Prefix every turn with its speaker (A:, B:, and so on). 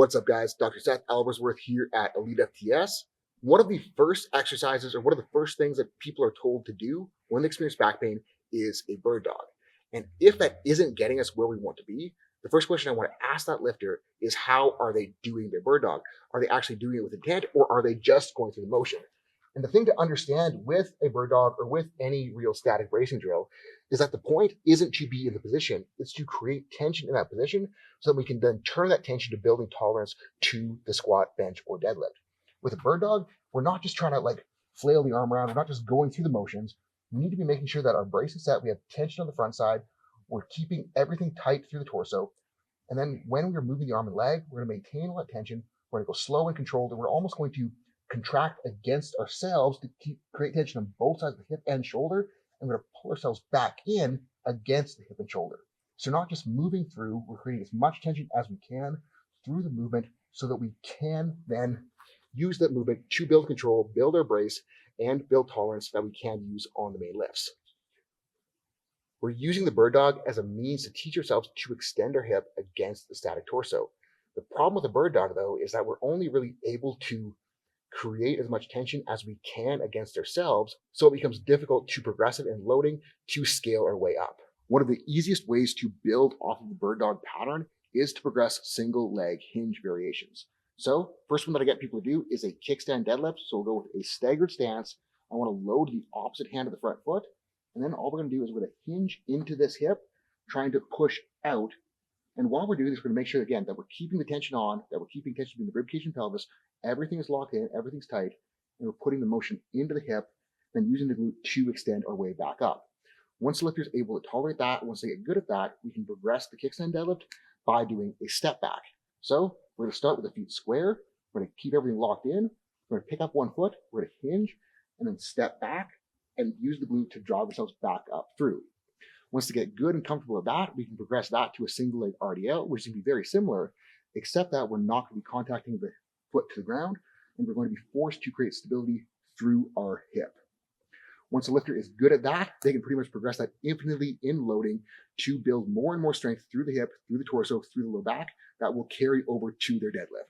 A: What's up, guys? Dr. Seth Albersworth here at elitefts. One of the first exercises, or one of the first things that people are told to do when they experience back pain is a bird dog. And if that isn't getting us where we want to be, the first question I want to ask that lifter is, how are they doing their bird dog? Are they actually doing it with intent, or are they just going through the motion? And the thing to understand with a bird dog or with any real static bracing drill is that the point isn't to be in the position, it's to create tension in that position so that we can then turn that tension to building tolerance to the squat, bench, or deadlift. With a bird dog, we're not just trying to flail the arm around, we're not just going through the motions. We need to be making sure that our brace is set, we have tension on the front side, we're keeping everything tight through the torso. And then when we're moving the arm and leg, we're going to maintain all that tension, we're going to go slow and controlled, and we're almost going to contract against ourselves to create tension on both sides of the hip and shoulder, and we're going to pull ourselves back in against the hip and shoulder. So not just moving through, we're creating as much tension as we can through the movement so that we can then use that movement to build control, build our brace, and build tolerance that we can use on the main lifts. We're using the bird dog as a means to teach ourselves to extend our hip against the static torso. The problem with the bird dog, though, is that we're only really able to create as much tension as we can against ourselves, so it becomes difficult to progress it in loading to scale our way up. One of the easiest ways to build off of the bird dog pattern is to progress single leg hinge variations. So first one that I get people to do is a kickstand deadlift. So we'll go with a staggered stance. I want to load the opposite hand of the front foot. And then all we're going to do is we're going to hinge into this hip, trying to push out. And while we're doing this, we're going to make sure, again, that we're keeping the tension on, that we're keeping tension between the ribcage and pelvis. Everything is locked in, everything's tight, and we're putting the motion into the hip, then using the glute to extend our way back up. Once the lifter is able to tolerate that, once they get good at that, we can progress the kickstand deadlift by doing a step back. So we're going to start with the feet square. We're going to keep everything locked in. We're going to pick up one foot. We're going to hinge and then step back and use the glute to drive ourselves back up through. Once they get good and comfortable with that, we can progress that to a single leg RDL, which is going to be very similar, except that we're not going to be contacting the foot to the ground, and we're going to be forced to create stability through our hip. Once the lifter is good at that, they can pretty much progress that infinitely in loading to build more and more strength through the hip, through the torso, through the low back that will carry over to their deadlift.